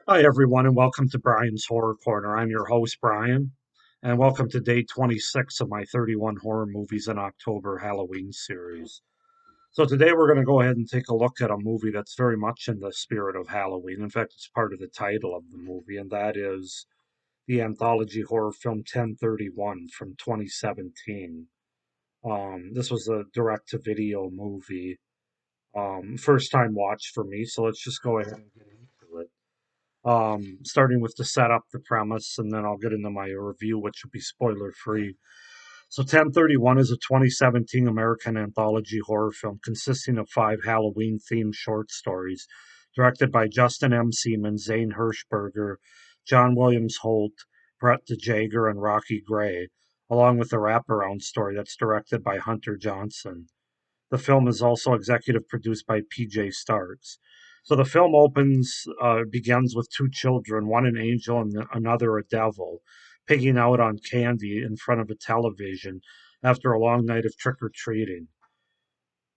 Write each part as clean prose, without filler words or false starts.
Hi, everyone, and welcome to Brian's Horror Corner. I'm your host, Brian, and welcome to day 26 of my 31 horror movies in October Halloween series. So, today we're going to go ahead and take a look at a movie that's very much in the spirit of Halloween. In fact, it's part of the title of the movie, and that is the anthology horror film 1031 from 2017. This was a direct to video movie, first time watch for me, so let's just go ahead and get into it. Starting with the setup, the premise, and then I'll get into my review, which will be spoiler free. So, 1031 is a 2017 American anthology horror film consisting of five Halloween themed short stories, directed by Justin M. Seaman, Zane Hirschberger, John Williams Holt, Brett DeJager, and Rocky Gray, along with a wraparound story that's directed by Hunter Johnson. The film is also executive produced by PJ Starks. So the film begins with two children, one an angel and another a devil, pigging out on candy in front of a television after a long night of trick or treating.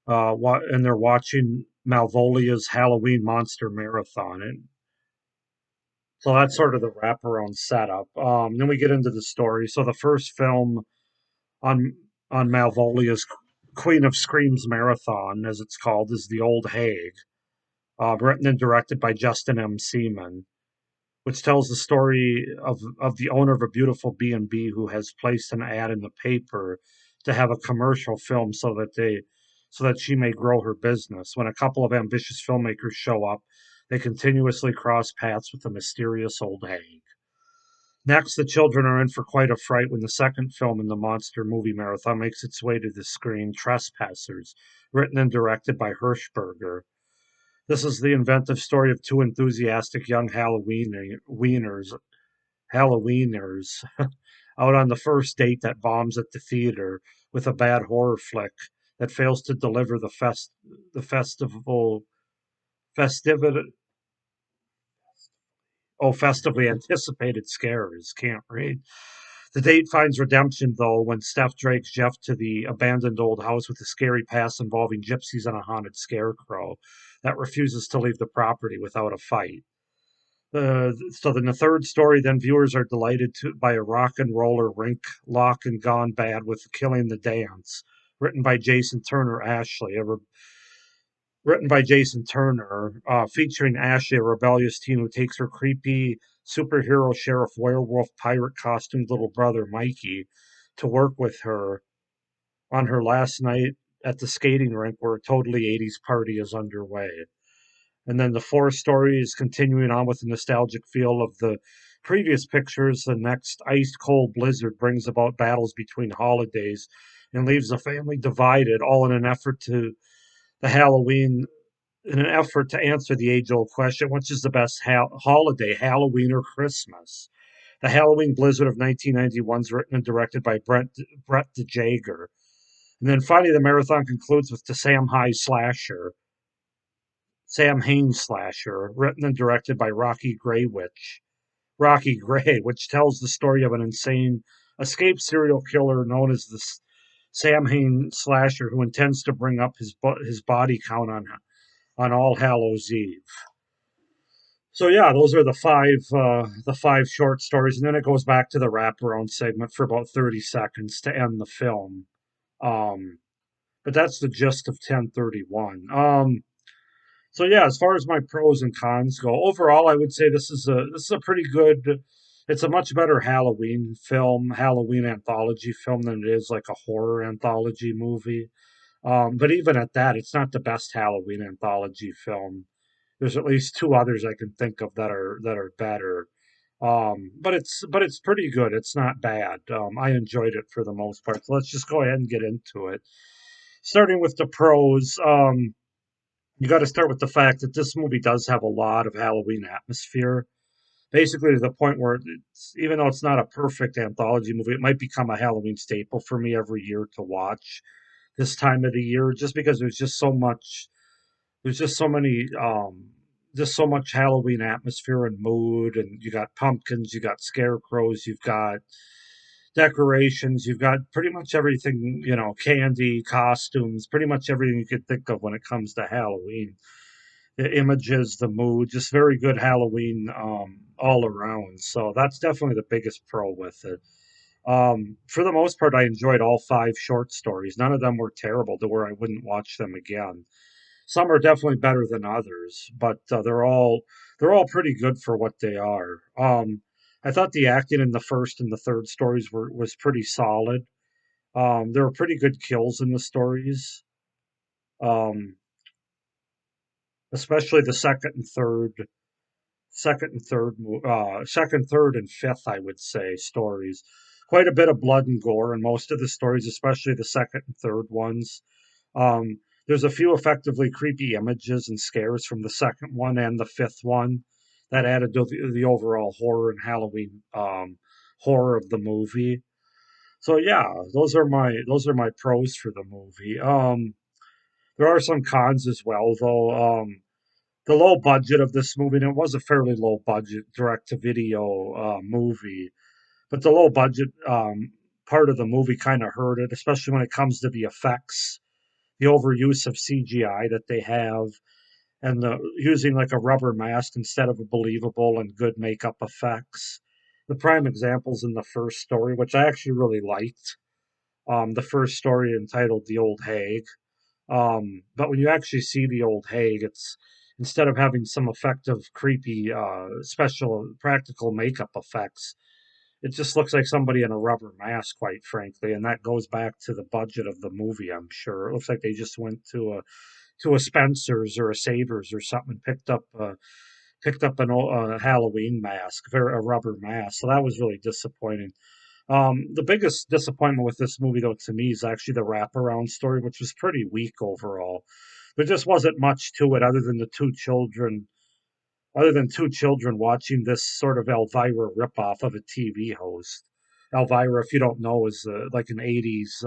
And they're watching Malvolia's Halloween Monster Marathon. And so that's sort of the wraparound setup. Then we get into the story. So the first film on on Malvolia's Queen of Screams Marathon, as it's called, is The Old Hag, written and directed by Justin M. Seaman, which tells the story of the owner of a beautiful B&B who has placed an ad in the paper to have a commercial film so that she may grow her business. When a couple of ambitious filmmakers show up, they continuously cross paths with the mysterious old hag. Next, the children are in for quite a fright when the second film in the monster movie marathon makes its way to the screen, Trespassers, written and directed by Hirschberger. This is the inventive story of two enthusiastic young Halloweeners out on the first date that bombs at the theater with a bad horror flick that fails to deliver the festivity festively anticipated scares. Can't read. The date finds redemption, though, when Steph drags Jeff to the abandoned old house with a scary past involving gypsies and a haunted scarecrow that refuses to leave the property without a fight. So in the third story, then viewers are by a rock and roller rink lock and gone bad with Killing the Dance, written by Jason Turner Ashley, featuring Ashley, a rebellious teen who takes her creepy superhero sheriff werewolf pirate costumed little brother Mikey to work with her on her last night at the skating rink where a totally 80s party is underway. And then the fourth story is continuing on with the nostalgic feel of the previous pictures. The next ice cold blizzard brings about battles between holidays and leaves the family divided, all the Halloween in an effort to answer the age old question, which is the best holiday, Halloween or Christmas? The Halloween Blizzard of 1991 is written and directed by Brett DeJager. And then finally, the marathon concludes with the Samhain Slasher, written and directed by Rocky Gray, which tells the story of an insane escaped serial killer known as the Samhain Slasher, who intends to bring up his body count on All Hallows Eve. So yeah, those are the five short stories, and then it goes back to the wraparound segment for about 30 seconds to end the film. Um, but that's the gist of 1031. So yeah, as far as my pros and cons go, overall, I would say this is a pretty good. It's a much better Halloween anthology film than it is like a horror anthology movie. But even at that, it's not the best Halloween anthology film. There's at least two others I can think of that are better. But it's pretty good. It's not bad. I enjoyed it for the most part. So let's just go ahead and get into it. Starting with the pros, you got to start with the fact that this movie does have a lot of Halloween atmosphere. Basically, to the point where even though it's not a perfect anthology movie, it might become a Halloween staple for me every year to watch this time of the year, just because there's just so many just so much Halloween atmosphere and mood, and you got pumpkins, you got scarecrows, you've got decorations, you've got pretty much everything, candy, costumes, pretty much everything you could think of when it comes to Halloween. the images, the mood, just very good Halloween all around. So that's definitely the biggest pro with it. For the most part, I enjoyed all five short stories. None of them were terrible to where I wouldn't watch them again. Some are definitely better than others, but they're all pretty good for what they are. I thought the acting in the first and the third stories was pretty solid. There were pretty good kills in the stories, um, especially the second, third, and fifth, I would say, stories. Quite a bit of blood and gore in most of the stories, especially the second and third ones. There's a few effectively creepy images and scares from the second one and the fifth one that added to the overall horror and Halloween horror of the movie. So yeah, those are my pros for the movie. There are some cons as well, though. The low budget of this movie, and it was a fairly low budget direct to video movie, but the low budget part of the movie kind of hurt it, especially when it comes to the effects, the overuse of CGI that they have, and the using like a rubber mask instead of a believable and good makeup effects. The prime examples in the first story, which I actually really liked, the first story entitled "The Old Hag." But when you actually see the old Hague, it's instead of having some effective, creepy, special practical makeup effects, it just looks like somebody in a rubber mask, quite frankly. And that goes back to the budget of the movie, I'm sure. It looks like they just went to a Spencer's or a Savers or something and picked up an Halloween mask, a rubber mask. So that was really disappointing. The biggest disappointment with this movie, though, to me, is actually the wraparound story, which was pretty weak overall. There just wasn't much to it other than two children watching this sort of Elvira ripoff of a TV host. Elvira, if you don't know, is like an '80s.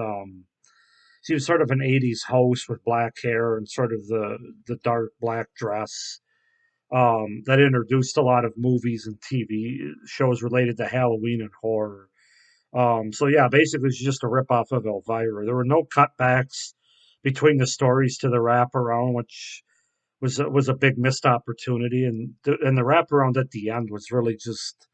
She was sort of an '80s host with black hair and sort of the dark black dress. That introduced a lot of movies and TV shows related to Halloween and horror. So yeah, basically it's just a ripoff of Elvira. There were no cutbacks between the stories to the wraparound, which was a big missed opportunity, and the wraparound at the end was really just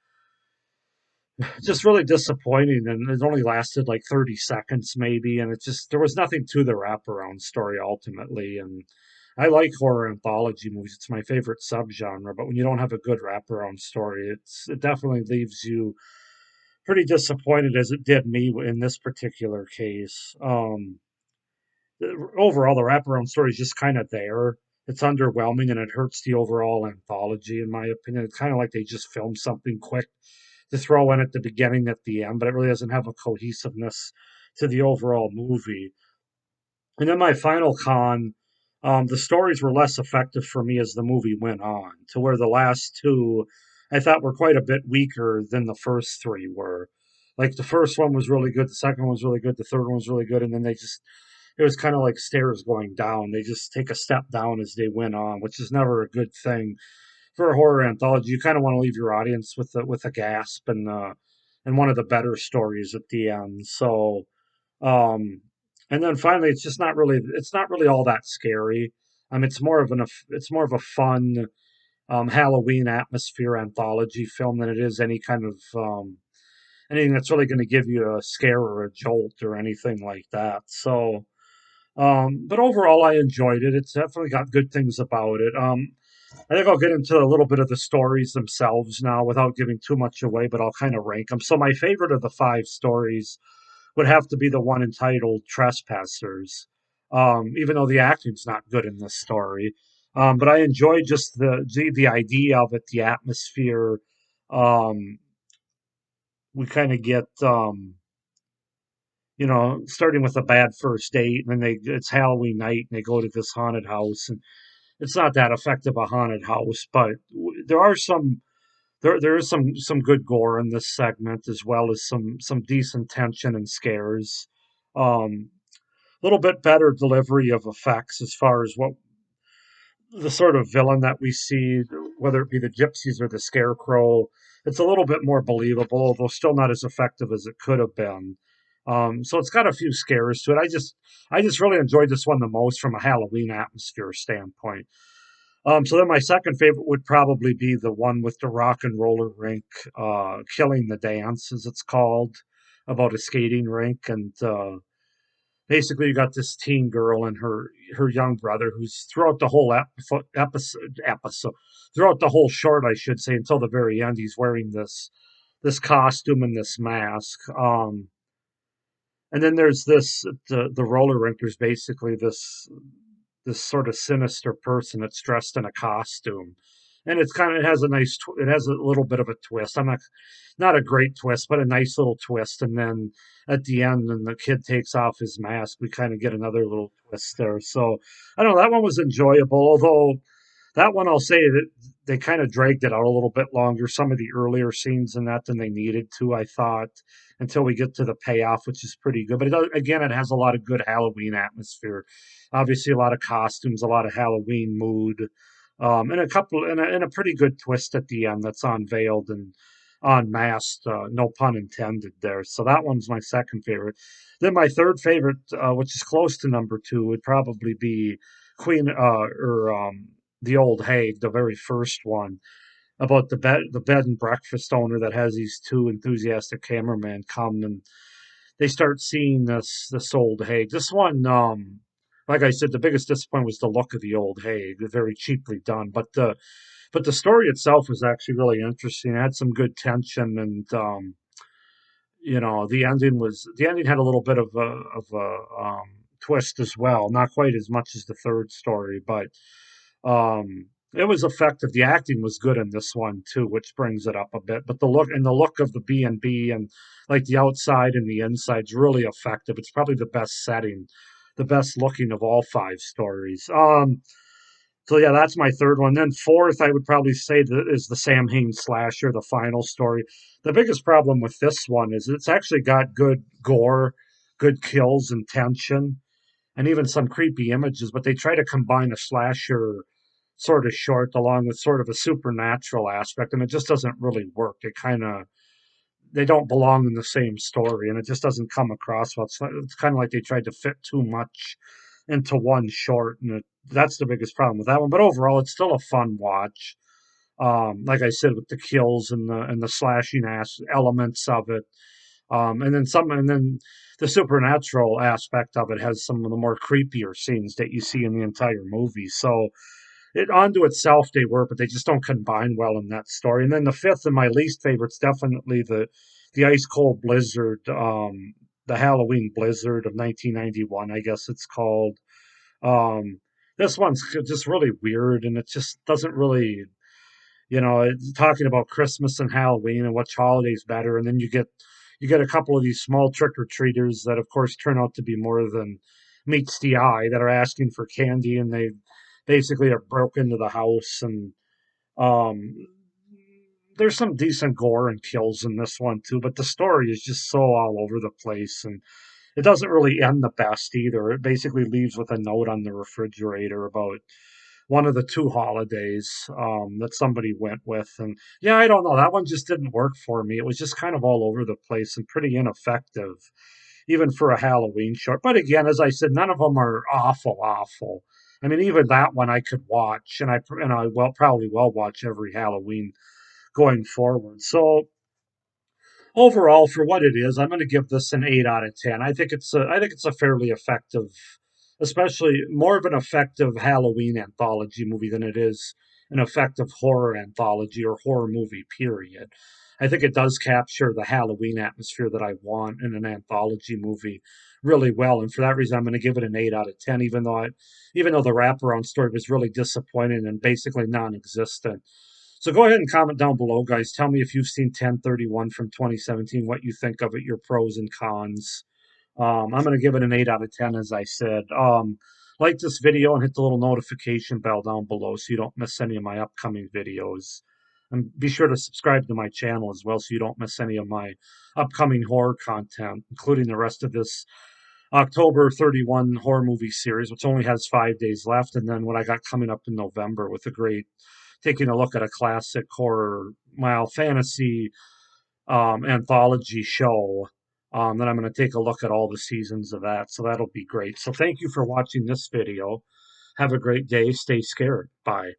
really disappointing, and it only lasted like 30 seconds maybe, and it just there was nothing to the wraparound story ultimately. And I like horror anthology movies; it's my favorite subgenre. But when you don't have a good wraparound story, it definitely leaves you pretty disappointed, as it did me in this particular case. Overall, the wraparound story is just kind of there. It's underwhelming and it hurts the overall anthology, in my opinion. It's kind of like they just filmed something quick to throw in at the beginning, at the end, but it really doesn't have a cohesiveness to the overall movie. And then my final con, the stories were less effective for me as the movie went on, to where the last two I thought were quite a bit weaker than the first three were. Like the first one was really good, the second one was really good, the third one was really good, and then it was kind of like stairs going down. They just take a step down as they went on, which is never a good thing for a horror anthology. You kind of want to leave your audience with a gasp and one of the better stories at the end. So um, and then finally, it's not really all that scary. It's more of a fun Halloween atmosphere anthology film than it is any kind of anything that's really going to give you a scare or a jolt or anything like that. So, but overall, I enjoyed it. It's definitely got good things about it. I think I'll get into a little bit of the stories themselves now without giving too much away, but I'll kind of rank them. So my favorite of the five stories would have to be the one entitled Trespassers, even though the acting's not good in this story. But I enjoy just the idea of it, the atmosphere. Um, we kind of get, starting with a bad first date, and then it's Halloween night, and they go to this haunted house, and it's not that effective a haunted house, but there are there is some good gore in this segment, as well as some decent tension and scares. A little bit better delivery of effects as far as what the sort of villain that we see, whether it be the gypsies or the scarecrow. It's a little bit more believable, although still not as effective as it could have been. So it's got a few scares to it. I just really enjoyed this one the most from a Halloween atmosphere standpoint. So then my second favorite would probably be the one with the rock and roller rink, Killing the Dance, as it's called, about a skating rink. And basically, you got this teen girl and her young brother, who's throughout the whole episode, throughout the whole short, I should say, until the very end, he's wearing this costume and this mask. And then there's the roller rink. There's basically this sort of sinister person that's dressed in a costume, and it has a it has a little bit of a twist. I'm not a great twist, but a nice little twist. And then at the end, when the kid takes off his mask, we kind of get another little twist there. So I don't know, that one was enjoyable, although that one I'll say that they kind of dragged it out a little bit longer. Some of the earlier scenes in that than they needed to, I thought, until we get to the payoff, which is pretty good. But again, it has a lot of good Halloween atmosphere. Obviously, a lot of costumes, a lot of Halloween mood, and and a pretty good twist at the end that's unveiled and unmasked. No pun intended there. So that one's my second favorite. Then my third favorite, which is close to number two, would probably be Queen or the Old Hague, the very first one, about the bed and breakfast owner that has these two enthusiastic cameramen come, and they start seeing this Old Hague. This one, like I said, the biggest disappointment was the look of the Old Hague, very cheaply done. But the story itself was actually really interesting. It had some good tension, and the ending had a little bit of a twist as well. Not quite as much as the third story, but it was effective. The acting was good in this one too, which brings it up a bit. But the look of the B and like the outside and the inside's really effective. It's probably the best setting, the best looking of all five stories. So yeah, that's my third one. Then fourth, I would probably say that is the Samhain Slasher, the final story. The biggest problem with this one is it's actually got good gore, good kills and tension, and even some creepy images, but they try to combine a slasher sort of short along with sort of a supernatural aspect, and it just doesn't really work. They don't belong in the same story, and it just doesn't come across well. It's kind of like they tried to fit too much into one short, and that's the biggest problem with that one. But overall, it's still a fun watch. Like I said, with the kills and the slashing elements of it, and then the supernatural aspect of it has some of the more creepier scenes that you see in the entire movie. So it onto itself they work, but they just don't combine well in that story. And then the fifth and my least favorite's definitely the ice cold blizzard, the Halloween blizzard of 1991, I guess it's called. Um, this one's just really weird, and it just doesn't really, it's talking about Christmas and Halloween and which holiday's better, and then you get a couple of these small trick or treaters that, of course, turn out to be more than meets the eye, that are asking for candy, and they basically have broke into the house. And um, there's some decent gore and kills in this one too, but the story is just so all over the place, and it doesn't really end the best either. It basically leaves with a note on the refrigerator about one of the two holidays that somebody went with. And yeah, I don't know. That one just didn't work for me. It was just kind of all over the place and pretty ineffective, even for a Halloween short. But again, as I said, none of them are awful, awful. I mean, even that one I could watch, and I will probably will watch every Halloween going forward. So overall, for what it is, I'm going to give this an 8 out of 10. I think it's a fairly effective, especially more of an effective Halloween anthology movie than it is an effective horror anthology or horror movie. Period. I think it does capture the Halloween atmosphere that I want in an anthology movie really well, and for that reason, I'm going to give it an 8 out of 10. Even though the wraparound story was really disappointing and basically non-existent. So go ahead and comment down below, guys. Tell me if you've seen 1031 from 2017, what you think of it, your pros and cons. I'm going to give it an 8 out of 10, as I said. Like this video and hit the little notification bell down below so you don't miss any of my upcoming videos. And be sure to subscribe to my channel as well so you don't miss any of my upcoming horror content, including the rest of this October 31 horror movie series, which only has 5 days left, and then what I got coming up in November with a great taking a look at a classic horror, well, fantasy anthology show. Then I'm going to take a look at all the seasons of that, so that'll be great. So thank you for watching this video. Have a great day. Stay scared. Bye.